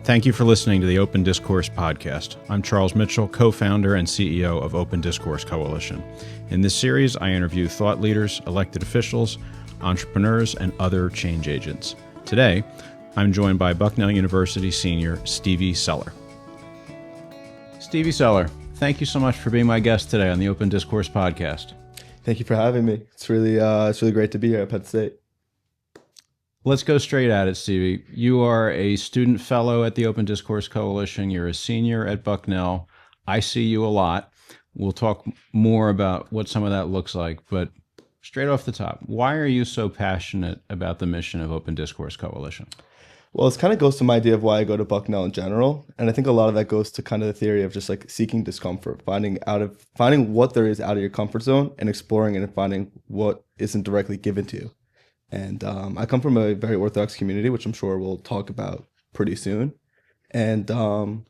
Thank you for listening to the Open Discourse podcast. I'm Charles Mitchell, co-founder and CEO of Open Discourse Coalition. In this series, I interview thought leaders, elected officials, entrepreneurs, and other change agents. Today, I'm joined by Bucknell University senior Stevie Celler. Stevie Celler, thank you so much for being my guest today on the Open Discourse podcast. Thank you for having me. It's really great to be here at Penn State. Let's go straight at it, Stevie. You are a student fellow at the Open Discourse Coalition. You're a senior at Bucknell. I see you a lot. We'll talk more about what some of that looks like, but straight off the top, why are you so passionate about the mission of Open Discourse Coalition? Well, it kind of goes to my idea of why I go to Bucknell in general. And I think a lot of that goes to kind of the theory of just like seeking discomfort, finding what there is out of your comfort zone and exploring it and finding what isn't directly given to you. And I come from a very Orthodox community, which I'm sure we'll talk about pretty soon. And how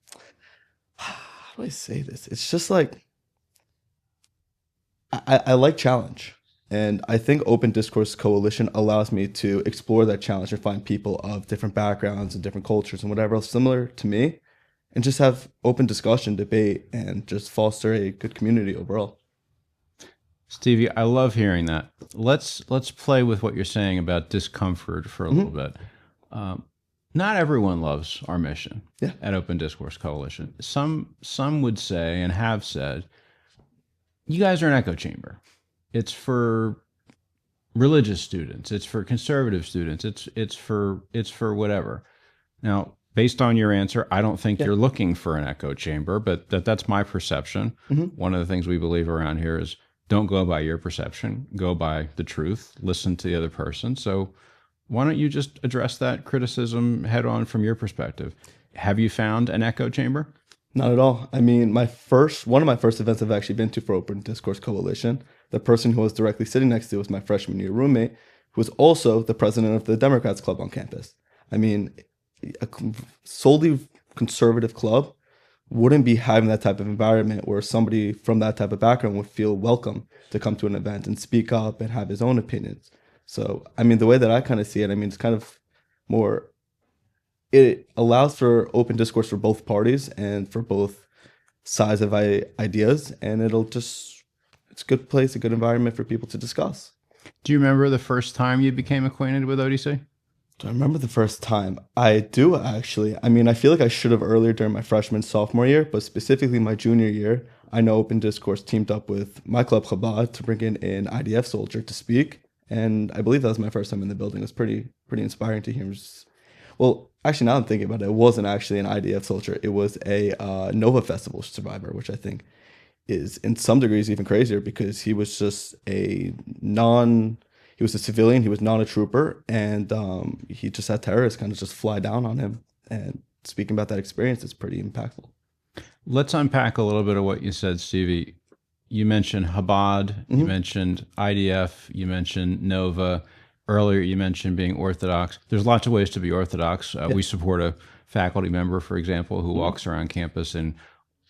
do I say this? It's just like, I like challenge. And I think Open Discourse Coalition allows me to explore that challenge and find people of different backgrounds and different cultures and whatever else similar to me, and just have open discussion, debate, and just foster a good community overall. Stevie, I love hearing that. Let's play with what you're saying about discomfort for a little bit. Not everyone loves our mission at Open Discourse Coalition. Some would say and have said, you guys are an echo chamber. It's for religious students. It's for conservative students. It's for whatever. Now, based on your answer, I don't think you're looking for an echo chamber, but that's my perception. One of the things we believe around here is don't go by your perception, go by the truth, listen to the other person. So why don't you just address that criticism head on from your perspective? Have you found an echo chamber? Not at all. I mean, one of my first events I've actually been to for Open Discourse Coalition, the person who was directly sitting next to was my freshman year roommate, who was also the president of the Democrats Club on campus. I mean, a solely conservative club wouldn't be having that type of environment where somebody from that type of background would feel welcome to come to an event and speak up and have his own opinions. So, I mean, the way that I kind of see it, I mean, it's kind of more, it allows for open discourse for both parties and for both sides of ideas, and it's a good place, a good environment for people to discuss. Do you remember the first time you became acquainted with ODC? Do I remember the first time? I do, actually. I mean, I feel like I should have earlier during my freshman, sophomore year, but specifically my junior year, I know Open Discourse teamed up with my club, Chabad, to bring in an IDF soldier to speak. And I believe that was my first time in the building. It was pretty inspiring to hear him. Well, actually, now I'm thinking about it, it wasn't actually an IDF soldier. It was a Nova Festival survivor, which I think is in some degrees even crazier because he was just he was a civilian, he was not a trooper, and he just had terrorists kind of just fly down on him. And speaking about that experience, it's pretty impactful. Let's unpack a little bit of what you said, Stevie. You mentioned Chabad, you mentioned IDF, you mentioned Nova. Earlier, you mentioned being Orthodox. There's lots of ways to be Orthodox. We support a faculty member, for example, who walks around campus in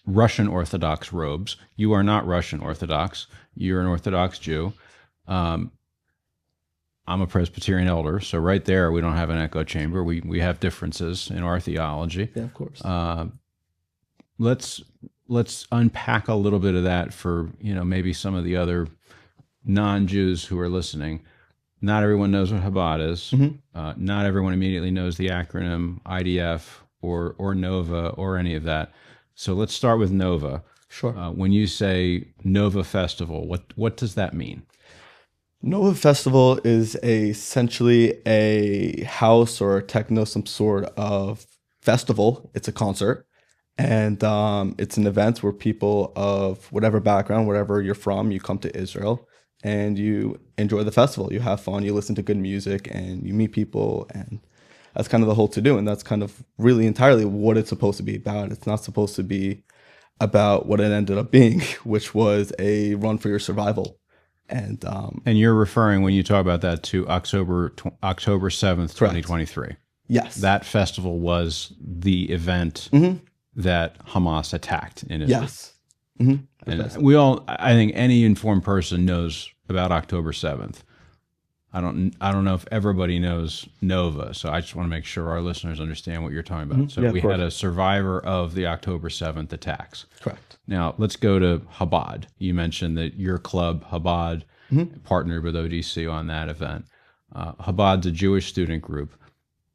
Russian Orthodox robes. You are not Russian Orthodox. You're an Orthodox Jew. I'm a Presbyterian elder, so right there we don't have an echo chamber. We have differences in our theology. Yeah, of course. Let's unpack a little bit of that for maybe some of the other non-Jews who are listening. Not everyone knows what Chabad is. Not everyone immediately knows the acronym IDF or Nova or any of that. So let's start with Nova. Sure. When you say Nova Festival, what does that mean? Nova Festival is essentially a house or a techno, some sort of festival. It's a concert. And it's an event where people of whatever background, wherever you're from, you come to Israel and you enjoy the festival. You have fun, you listen to good music, and you meet people. And that's kind of the whole to-do. And that's kind of really entirely what it's supposed to be about. It's not supposed to be about what it ended up being, which was a run for your survival. And you're referring, when you talk about that, to October 7th, 2023. Yes. That festival was the event that Hamas attacked in Israel. Yes. And we all, I think any informed person knows about October 7th. I don't know if everybody knows Nova, so I just want to make sure our listeners understand what you're talking about. So we had a survivor of the October 7th attacks. Correct. Now let's go to Chabad. You mentioned that your club, Chabad, partnered with ODC on that event. Chabad's a Jewish student group.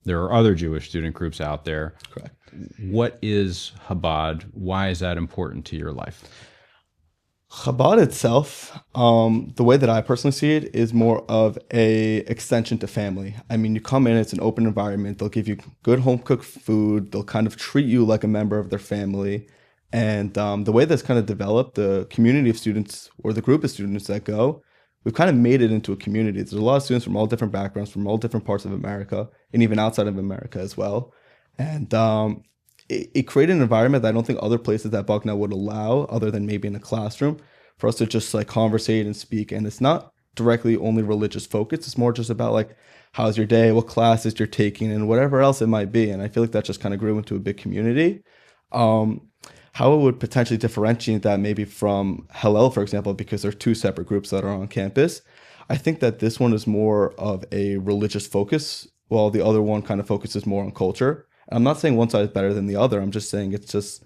There are other Jewish student groups out there. Correct. What is Chabad? Why is that important to your life? Chabad itself, the way that I personally see it, is more of a extension to family. I mean, you come in, it's an open environment. They'll give you good home cooked food. They'll kind of treat you like a member of their family. And the way that's kind of developed, the community of students or the group of students that go, we've kind of made it into a community. There's a lot of students from all different backgrounds, from all different parts of America, and even outside of America as well. And it created an environment that I don't think other places at Bucknell would allow, other than maybe in a classroom, for us to just like conversate and speak. And it's not directly only religious focused. It's more just about like, how's your day, what classes you're taking, and whatever else it might be. And I feel like that just kind of grew into a big community. How it would potentially differentiate that maybe from Hillel, for example, because they're two separate groups that are on campus. I think that this one is more of a religious focus, while the other one kind of focuses more on culture. I'm not saying one side is better than the other. I'm just saying it's just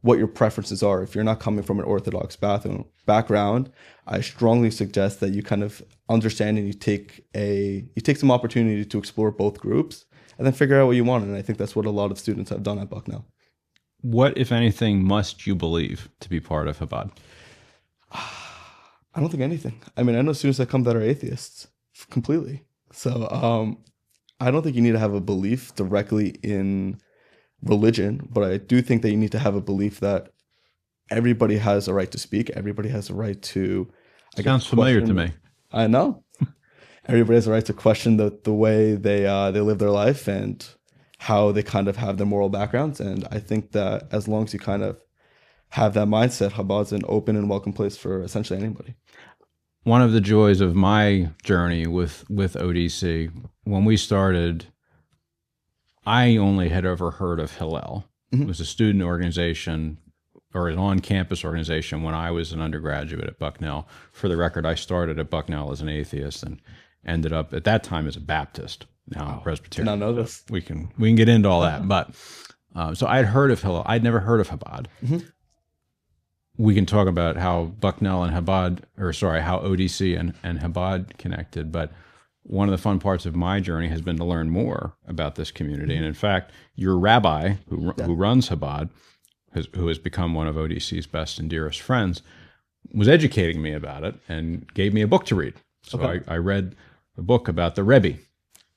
what your preferences are. If you're not coming from an Orthodox background, I strongly suggest that you kind of understand and you take some opportunity to explore both groups and then figure out what you want. And I think that's what a lot of students have done at Bucknell. What, if anything, must you believe to be part of Chabad? I don't think anything. I mean, I know students that come that are atheists completely. So I don't think you need to have a belief directly in religion, but I do think that you need to have a belief that everybody has a right to speak. Everybody has a right to... Sounds familiar to me. I know. Everybody has a right to question the way they live their life and how they kind of have their moral backgrounds. And I think that as long as you kind of have that mindset, Chabad's an open and welcome place for essentially anybody. One of the joys of my journey with ODC, when we started, I only had ever heard of Hillel. It was a student organization or an on-campus organization when I was an undergraduate at Bucknell. For the record, I started at Bucknell as an atheist and ended up at that time as a Baptist. Now Presbyterian. Did not know this. We can get into all that, but so I'd heard of Hillel. I'd never heard of Chabad. We can talk about how Bucknell and Chabad, how ODC and Chabad connected. But one of the fun parts of my journey has been to learn more about this community. And in fact, your rabbi who runs Chabad, who has become one of ODC's best and dearest friends, was educating me about it and gave me a book to read. So I read a book about the Rebbe.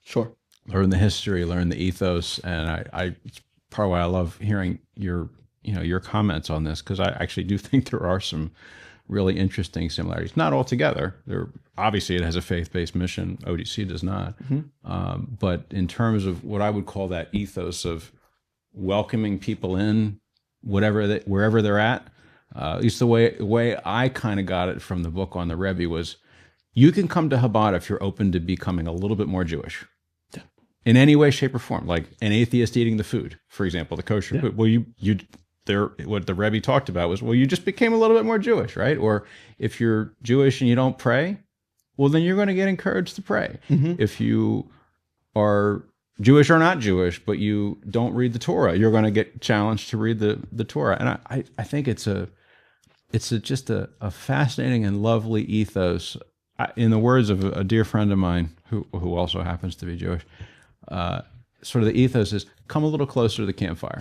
Sure. Learn the history, learn the ethos, and it's part of why I love hearing your comments on this, because I actually do think there are some really interesting similarities. Not altogether. Obviously it has a faith-based mission. ODC does not. But in terms of what I would call that ethos of welcoming people in, wherever they're at least the way I kind of got it from the book on the Rebbe was, you can come to Chabad if you're open to becoming a little bit more Jewish. In any way, shape, or form, like an atheist eating the food, for example, the kosher food. Well, what the Rebbe talked about was, well, you just became a little bit more Jewish, right? Or if you're Jewish and you don't pray, well, then you're going to get encouraged to pray. If you are Jewish or not Jewish, but you don't read the Torah, you're going to get challenged to read the Torah. And I think it's just a fascinating and lovely ethos. In the words of a dear friend of mine who also happens to be Jewish, sort of the ethos is, come a little closer to the campfire.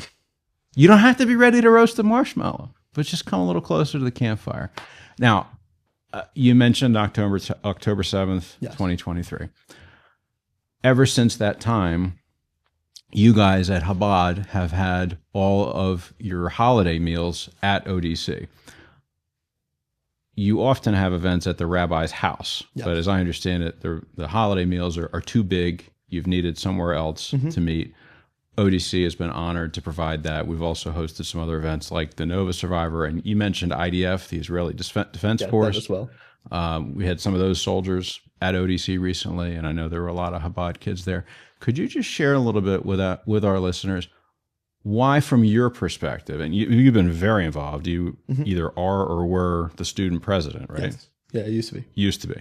You don't have to be ready to roast a marshmallow, but just come a little closer to the campfire. Now, you mentioned October 7th, 2023. Ever since that time, you guys at Chabad have had all of your holiday meals at ODC. You often have events at the rabbi's house, but as I understand it, the holiday meals are too big. You've needed somewhere else to meet. ODC has been honored to provide that. We've also hosted some other events like the Nova Survivor, and you mentioned IDF, the Israeli Defense Force. As well. We had some of those soldiers at ODC recently, and I know there were a lot of Chabad kids there. Could you just share a little bit with our listeners why, from your perspective, and you've been very involved, you either are or were the student president, right? Yes. Yeah, it used to be. Used to be.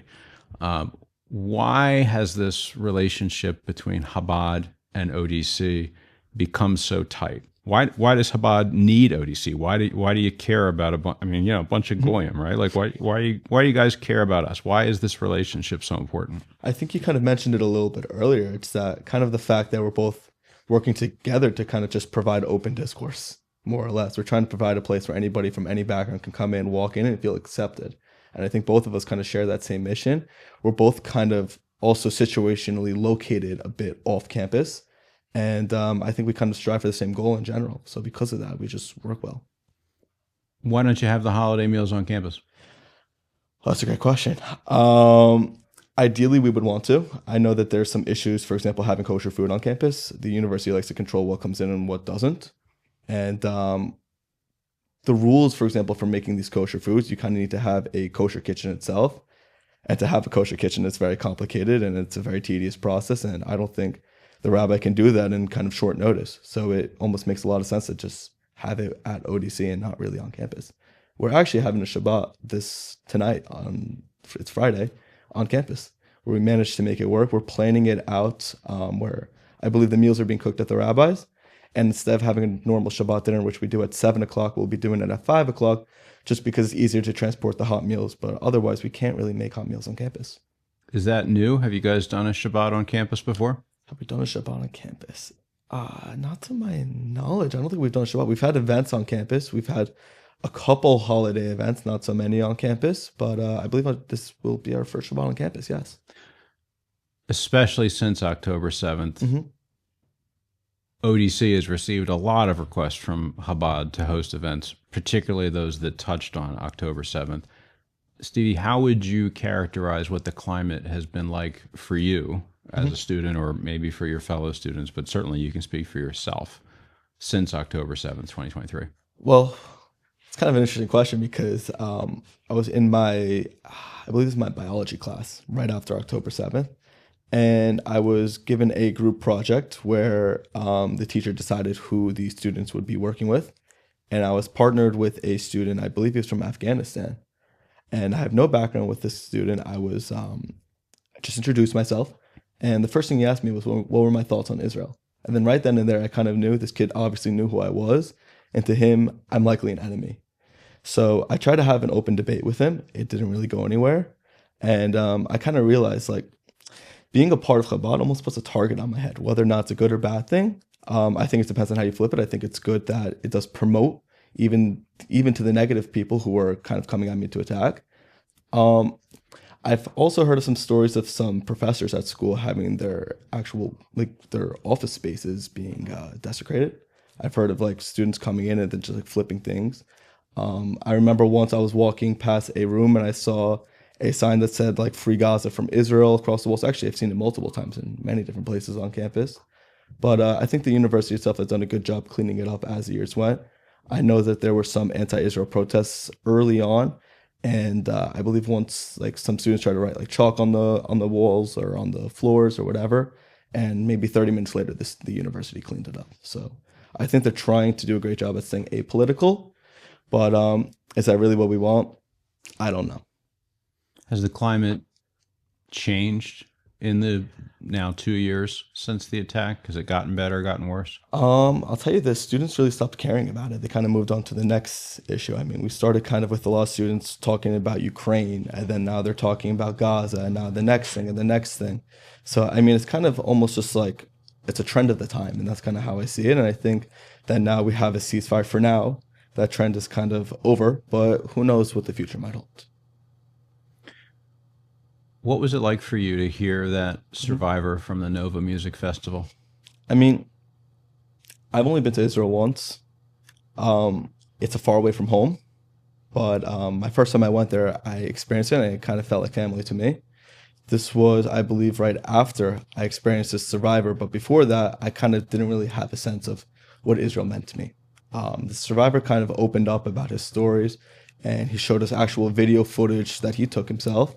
Why has this relationship between Chabad and ODC become so tight? Why does Chabad need ODC? Why do you care about a bunch of goyim, right? Like why do you guys care about us? Why is this relationship so important? I think you kind of mentioned it a little bit earlier. It's that kind of the fact that we're both working together to kind of just provide open discourse, more or less. We're trying to provide a place where anybody from any background can come in, walk in, and feel accepted. And I think both of us kind of share that same mission. We're both kind of also situationally located a bit off campus. And I think we kind of strive for the same goal in general. So because of that, we just work well. Why don't you have the holiday meals on campus? Well, that's a great question. Ideally, we would want to. I know that there's some issues, for example, having kosher food on campus. The university likes to control what comes in and what doesn't. And the rules, for example, for making these kosher foods, you kind of need to have a kosher kitchen itself. And to have a kosher kitchen, it's very complicated and it's a very tedious process. And I don't think the rabbi can do that in kind of short notice. So it almost makes a lot of sense to just have it at ODC and not really on campus. We're actually having a Shabbat tonight it's Friday, on campus, where we managed to make it work. We're planning it out where I believe the meals are being cooked at the rabbis. And instead of having a normal Shabbat dinner, which we do at 7 o'clock, we'll be doing it at 5 o'clock, just because it's easier to transport the hot meals. But otherwise, we can't really make hot meals on campus. Is that new? Have you guys done a Shabbat on campus before? Have we done a Shabbat on campus? Not to my knowledge. I don't think we've done a Shabbat. We've had events on campus. We've had a couple holiday events, not so many on campus. But I believe this will be our first Shabbat on campus, yes. Especially since October 7th. Mm-hmm. ODC has received a lot of requests from Chabad to host events, particularly those that touched on October 7th. Stevie, how would you characterize what the climate has been like for you as a student, or maybe for your fellow students, but certainly you can speak for yourself, since October 7th, 2023? Well, it's kind of an interesting question because I was in I believe this is my biology class right after October 7th. And I was given a group project where the teacher decided who the students would be working with. And I was partnered with a student, I believe he was from Afghanistan. And I have no background with this student. I was just introduced myself. And the first thing he asked me was, what were my thoughts on Israel? And then right then and there, I kind of knew this kid obviously knew who I was. And to him, I'm likely an enemy. So I tried to have an open debate with him. It didn't really go anywhere. And I kind of realized, like, being a part of Chabad almost puts a target on my head, whether or not it's a good or bad thing. I think it depends on how you flip it. I think it's good that it does promote even to the negative people who are kind of coming at me to attack. I've also heard of some stories of some professors at school having their their office spaces being desecrated. I've heard of like students coming in and then just like flipping things. I remember once I was walking past a room and I saw a sign that said like "Free Gaza" from Israel across the walls. Actually, I've seen it multiple times in many different places on campus. But I think the university itself has done a good job cleaning it up as the years went. I know that there were some anti-Israel protests early on, and I believe once like some students tried to write like chalk on the walls or on the floors or whatever, and maybe 30 minutes later, the university cleaned it up. So I think they're trying to do a great job at staying apolitical. But is that really what we want? I don't know. Has the climate changed in the now 2 years since the attack? Has it gotten better, gotten worse? I'll tell you this, students really stopped caring about it. They kind of moved on to the next issue. I mean, we started kind of with a lot of students talking about Ukraine, and then now they're talking about Gaza, and now the next thing and the next thing. So, I mean, it's kind of almost just like, it's a trend of the time, and that's kind of how I see it. And I think that now we have a ceasefire for now. That trend is kind of over, but who knows what the future might hold. What was it like for you to hear that Survivor from the Nova Music Festival? I mean, I've only been to Israel once. It's a far away from home, but my first time I went there, I experienced it, and it kind of felt like family to me. This was, I believe, right after I experienced this Survivor, but before that, I kind of didn't really have a sense of what Israel meant to me. The Survivor kind of opened up about his stories, and he showed us actual video footage that he took himself.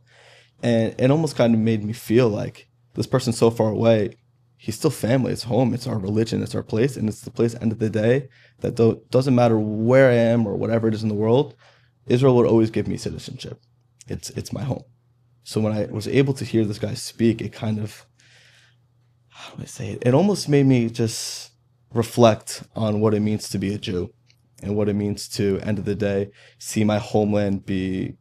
And it almost kind of made me feel like this person's so far away, he's still family, it's home, it's our religion, it's our place, and it's the place at the end of the day that doesn't matter where I am or whatever it is in the world, Israel would always give me citizenship. It's my home. So when I was able to hear this guy speak, it kind of, how do I say it? It almost made me just reflect on what it means to be a Jew and what it means to, end of the day, see my homeland be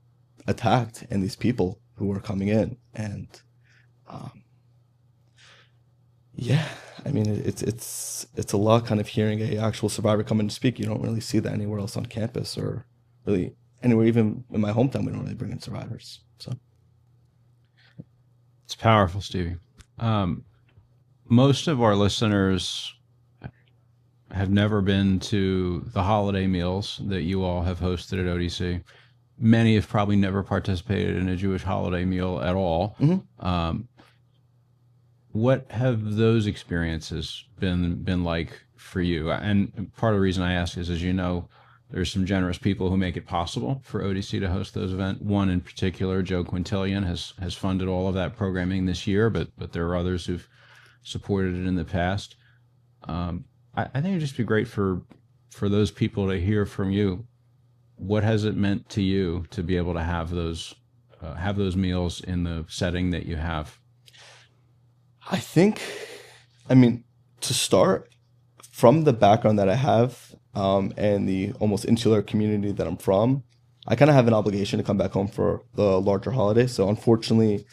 attacked and these people who are coming in. And yeah, I mean, it's a lot kind of hearing a actual survivor come in to speak. You don't really see that anywhere else on campus or really anywhere, even in my hometown, we don't really bring in survivors. So it's powerful, Stevie. Most of our listeners have never been to the holiday meals that you all have hosted at ODC. Many have probably never participated in a Jewish holiday meal at all. What have those experiences been like for you? And part of the reason I ask is, as you know, there's some generous people who make it possible for ODC to host those events. One in particular, Joe Quintillion, has funded all of that programming this year, but there are others who've supported it in the past. I think it'd just be great for those people to hear from you. What has it meant to you to be able to have those meals in the setting that you have? I think, I mean, to start, from the background that I have and the almost insular community that I'm from, I kind of have an obligation to come back home for the larger holidays. So unfortunately,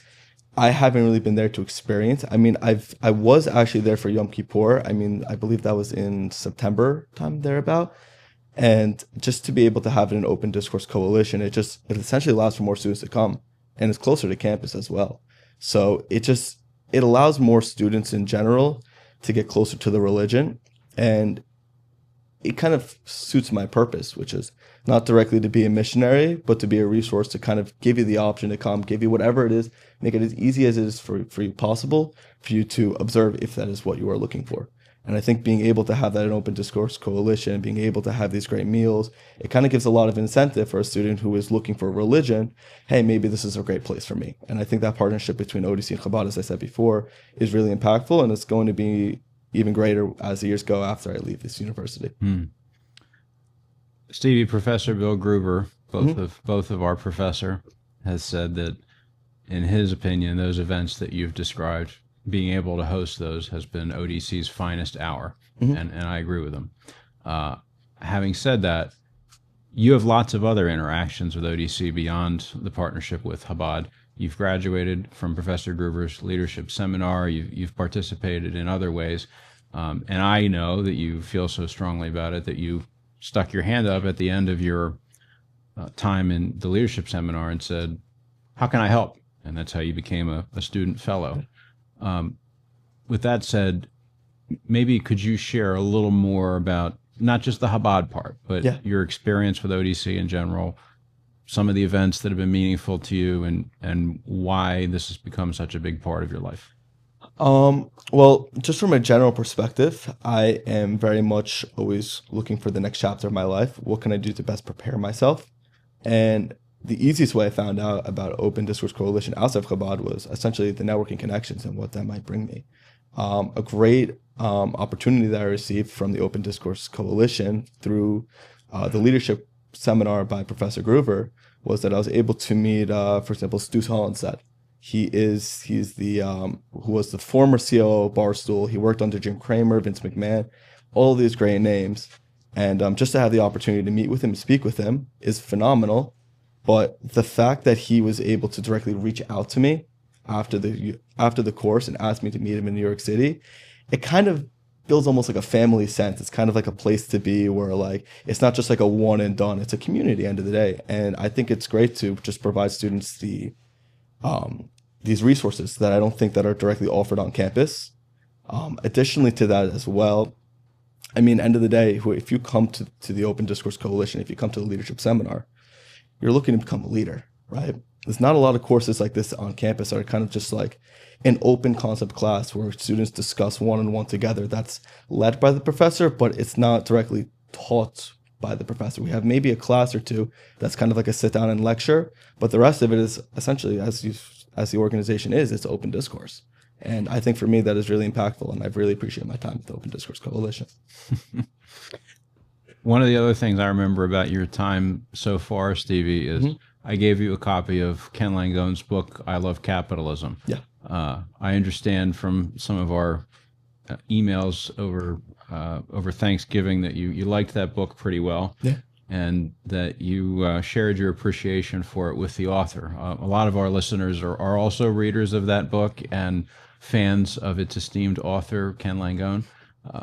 I haven't really been there to experience. I mean, I was actually there for Yom Kippur. I mean, I believe that was in September time thereabout. And just to be able to have an open discourse coalition, it essentially allows for more students to come, and it's closer to campus as well. So it allows more students in general to get closer to the religion, and it kind of suits my purpose, which is not directly to be a missionary, but to be a resource to kind of give you the option to come, give you whatever it is, make it as easy as it is for you possible for you to observe if that is what you are looking for. And I think being able to have that in open discourse coalition, being able to have these great meals, it kind of gives a lot of incentive for a student who is looking for religion. Hey, maybe this is a great place for me. And I think that partnership between ODC and Chabad, as I said before, is really impactful, and it's going to be even greater as the years go after I leave this university. Stevie, Professor Bill Gruber, both of our professor, has said that in his opinion, those events that you've described, being able to host those has been ODC's finest hour. And I agree with him. Having said that, you have lots of other interactions with ODC beyond the partnership with Chabad. You've graduated from Professor Gruber's leadership seminar. You've participated in other ways. And I know that you feel so strongly about it that you stuck your hand up at the end of your time in the leadership seminar and said, how can I help? And that's how you became a student fellow. With that said, maybe could you share a little more about not just the Chabad part, but your experience with ODC in general, some of the events that have been meaningful to you, and why this has become such a big part of your life? Well, just from a general perspective, I am very much always looking for the next chapter of my life. What can I do to best prepare myself? And the easiest way I found out about Open Discourse Coalition outside of Chabad was essentially the networking connections and what that might bring me. A great opportunity that I received from the Open Discourse Coalition through the leadership seminar by Professor Gruber was that I was able to meet, for example, Stu Hollenstedt. He's the who was the former COO of Barstool. He worked under Jim Cramer, Vince McMahon, all these great names. And just to have the opportunity to meet with him and speak with him is phenomenal. But the fact that he was able to directly reach out to me after the course and ask me to meet him in New York City, it kind of builds almost like a family sense. It's kind of like a place to be where like it's not just like a one and done. It's a community end of the day. And I think it's great to just provide students these resources that I don't think that are directly offered on campus. Additionally to that as well, I mean, end of the day, if you come to the Open Discourse Coalition, if you come to the leadership seminar, you're looking to become a leader, right? There's not a lot of courses like this on campus that are kind of just like an open concept class where students discuss one-on-one together. That's led by the professor, but it's not directly taught by the professor. We have maybe a class or two that's kind of like a sit down and lecture, but the rest of it is essentially, as the organization is, it's open discourse. And I think for me that is really impactful, and I've really appreciated my time with the Open Discourse Coalition. One of the other things I remember about your time so far, Stevie, is I gave you a copy of Ken Langone's book, I Love Capitalism. Yeah. I understand from some of our emails over Thanksgiving that you liked that book pretty well. Yeah. And that you shared your appreciation for it with the author. A lot of our listeners are also readers of that book and fans of its esteemed author, Ken Langone.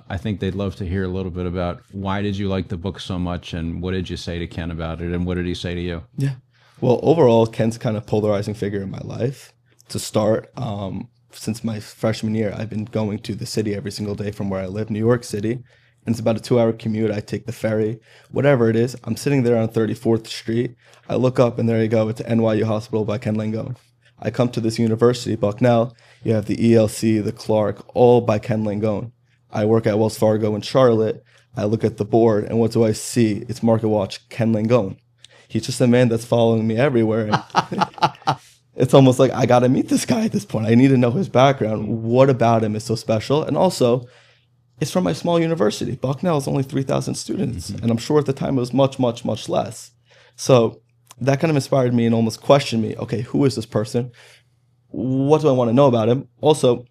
I think they'd love to hear a little bit about why did you like the book so much, and what did you say to Ken about it, and what did he say to you? Yeah. Well, overall, Ken's kind of polarizing figure in my life. To start, since my freshman year, I've been going to the city every single day from where I live, New York City. And it's about a 2-hour commute. I take the ferry, whatever it is. I'm sitting there on 34th Street. I look up, and there you go. It's NYU Hospital by Ken Langone. I come to this university, Bucknell. You have the ELC, the Clark, all by Ken Langone. I work at Wells Fargo in Charlotte. I look at the board, and what do I see? It's Market Watch, Ken Langone. He's just a man that's following me everywhere. And it's almost like I got to meet this guy at this point. I need to know his background. What about him is so special? And also, it's from my small university. Bucknell is only 3,000 students. Mm-hmm. And I'm sure at the time it was much, much, much less. So that kind of inspired me and almost questioned me. Okay, who is this person? What do I want to know about him? Also,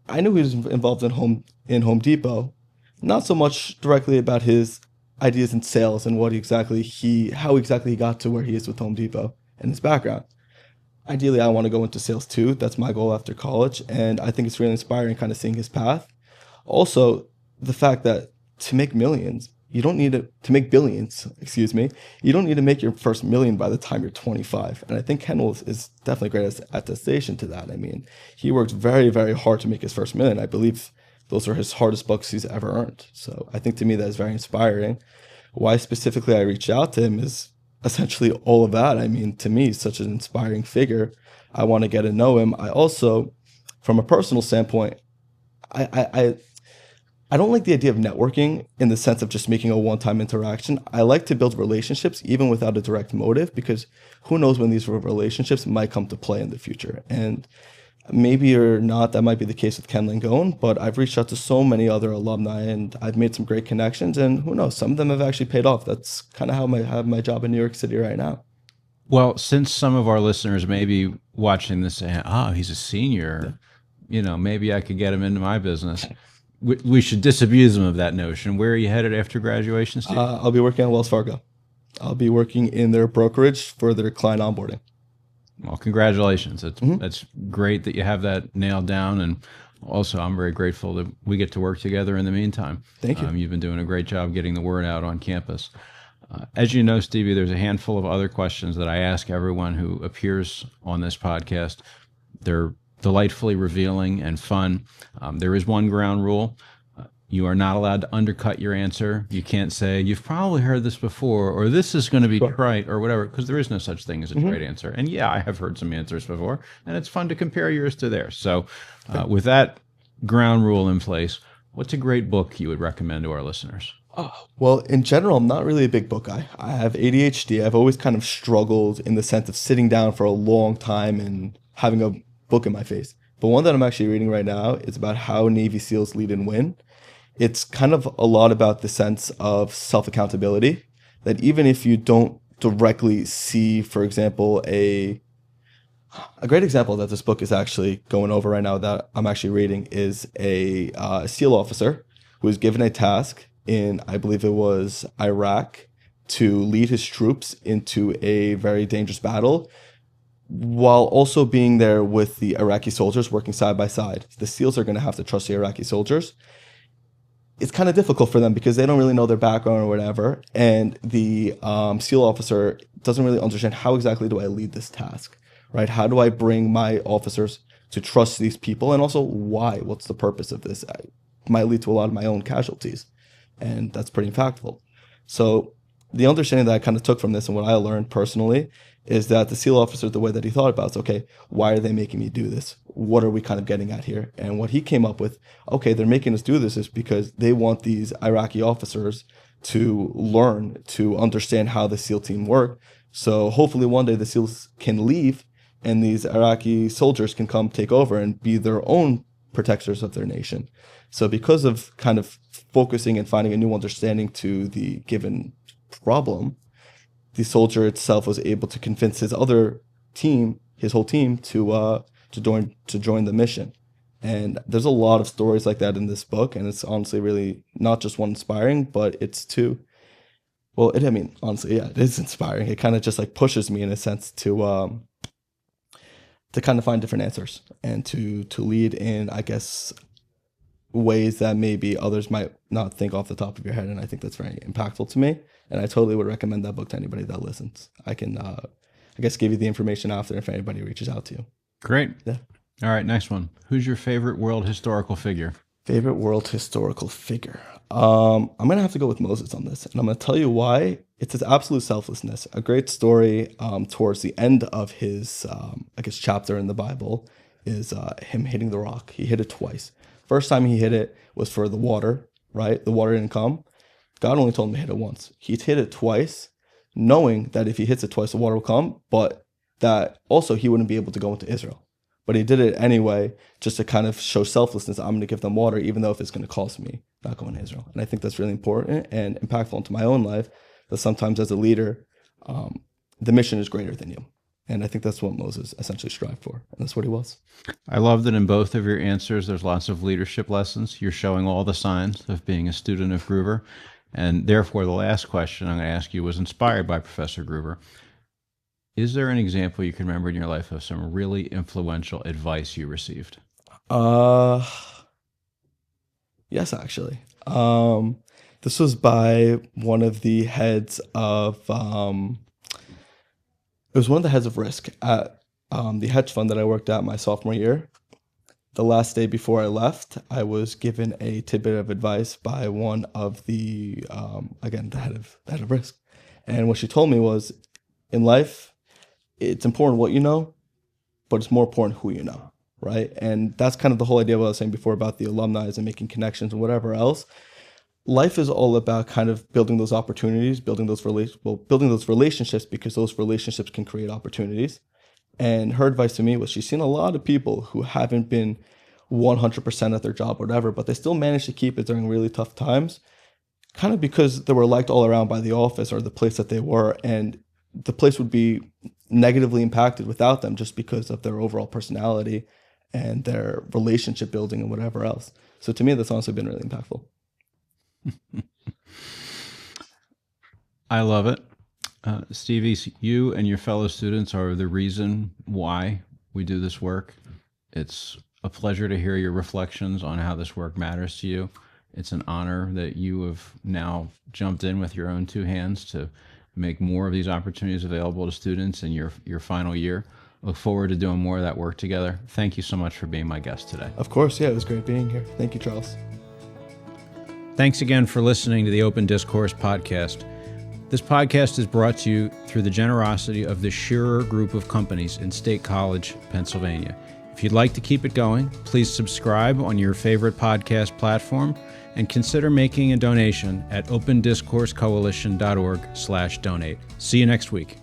I knew he was involved in Home Depot. Not so much directly about his ideas in sales and how exactly he got to where he is with Home Depot and his background. Ideally, I want to go into sales too. That's my goal after college. And I think it's really inspiring kind of seeing his path. Also, the fact that to make millions, you don't need to make billions, you don't need to make your first million by the time you're 25. And I think Ken is definitely a great attestation to that. I mean, he worked very, very hard to make his first million. I believe those are his hardest bucks he's ever earned. So I think to me that is very inspiring. Why specifically I reached out to him is essentially all of that. I mean, to me, he's such an inspiring figure. I want to get to know him. I also, from a personal standpoint, I don't like the idea of networking in the sense of just making a one-time interaction. I like to build relationships even without a direct motive, because who knows when these relationships might come to play in the future. And maybe or not, that might be the case with Ken Langone, but I've reached out to so many other alumni and I've made some great connections, and who knows, some of them have actually paid off. That's kind of how I have my job in New York City right now. Well, since some of our listeners may be watching this saying, oh, he's a senior, maybe I could get him into my business. We should disabuse them of that notion. Where are you headed after graduation, Steve? I'll be working at Wells Fargo. I'll be working in their brokerage for their client onboarding. Well, congratulations. That's great that you have that nailed down. And also, I'm very grateful that we get to work together in the meantime. Thank you. You've been doing a great job getting the word out on campus. As you know, Stevie, there's a handful of other questions that I ask everyone who appears on this podcast. They're delightfully revealing and fun. There is one ground rule. You are not allowed to undercut your answer. You can't say, you've probably heard this before, or this is going to be right, or whatever, because there is no such thing as a right answer. And yeah, I have heard some answers before, and it's fun to compare yours to theirs. So with that ground rule in place, what's a great book you would recommend to our listeners? Well, in general, I'm not really a big book guy. I have ADHD. I've always kind of struggled in the sense of sitting down for a long time and having a book in my face. But one that I'm actually reading right now is about how Navy SEALs lead and win. It's kind of a lot about the sense of self-accountability, that even if you don't directly see, for example, a great example that this book is actually going over right now that I'm actually reading is a SEAL officer who was given a task in, I believe it was Iraq, to lead his troops into a very dangerous battle, while also being there with the Iraqi soldiers working side by side. The SEALs are going to have to trust the Iraqi soldiers. It's kind of difficult for them because they don't really know their background or whatever. And the SEAL officer doesn't really understand, how exactly do I lead this task, right? How do I bring my officers to trust these people? And also, why? What's the purpose of this? It might lead to a lot of my own casualties. And that's pretty impactful. So the understanding that I kind of took from this and what I learned personally is that the SEAL officer, the way that he thought about it, is, okay, why are they making me do this? What are we kind of getting at here? And what he came up with, okay, they're making us do this is because they want these Iraqi officers to learn, to understand how the SEAL team work. So hopefully one day the SEALs can leave and these Iraqi soldiers can come take over and be their own protectors of their nation. So because of kind of focusing and finding a new understanding to the given problem, the soldier itself was able to convince his other team, his whole team, to join the mission. And there's a lot of stories like that in this book, and it's honestly really not just one inspiring, but it's two. Well, honestly, yeah, it is inspiring. It kind of just like pushes me in a sense to kind of find different answers and to lead in, I guess, ways that maybe others might not think off the top of your head. And I think that's very impactful to me. And I totally would recommend that book to anybody that listens. I can, I guess, give you the information after if anybody reaches out to you. Great. Yeah. All right, next one. Who's your favorite world historical figure? Favorite world historical figure? I'm going to have to go with Moses on this. And I'm going to tell you why. It's his absolute selflessness. A great story towards the end of his, chapter in the Bible is him hitting the rock. He hit it twice. First time he hit it was for the water, right? The water didn't come. God only told him to hit it once. He hit it twice, knowing that if he hits it twice, the water will come, but that also he wouldn't be able to go into Israel. But he did it anyway, just to kind of show selflessness. I'm going to give them water, even though if it's going to cost me not going to Israel. And I think that's really important and impactful into my own life, that sometimes as a leader, the mission is greater than you. And I think that's what Moses essentially strived for. And that's what he was. I love that in both of your answers, there's lots of leadership lessons. You're showing all the signs of being a student of Gruber. And therefore, the last question I'm going to ask you was inspired by Professor Gruber. Is there an example you can remember in your life of some really influential advice you received? Yes, actually. This was by one of the heads of... It was one of the heads of risk at the hedge fund that I worked at my sophomore year. The last day before I left, I was given a tidbit of advice by one of the, the head of risk. And what she told me was, in life, it's important what you know, but it's more important who you know, right? And that's kind of the whole idea of what I was saying before about the alumni and making connections and whatever else. Life is all about kind of building those opportunities, building those relationships, because those relationships can create opportunities. And her advice to me was, she's seen a lot of people who haven't been 100% at their job or whatever, but they still managed to keep it during really tough times, kind of because they were liked all around by the office or the place that they were, and the place would be negatively impacted without them just because of their overall personality and their relationship building and whatever else. So to me, that's honestly been really impactful. I love it. Stevie, you and your fellow students are the reason why we do this work. It's a pleasure to hear your reflections on how this work matters to you. It's an honor that you have now jumped in with your own two hands to make more of these opportunities available to students in your final year. Look forward to doing more of that work together. Thank you so much for being my guest today. Of course, yeah, it was great being here. Thank you, Charles. Thanks again for listening to the Open Discourse podcast. This podcast is brought to you through the generosity of the Shearer Group of Companies in State College, Pennsylvania. If you'd like to keep it going, please subscribe on your favorite podcast platform and consider making a donation at opendiscoursecoalition.org/donate. See you next week.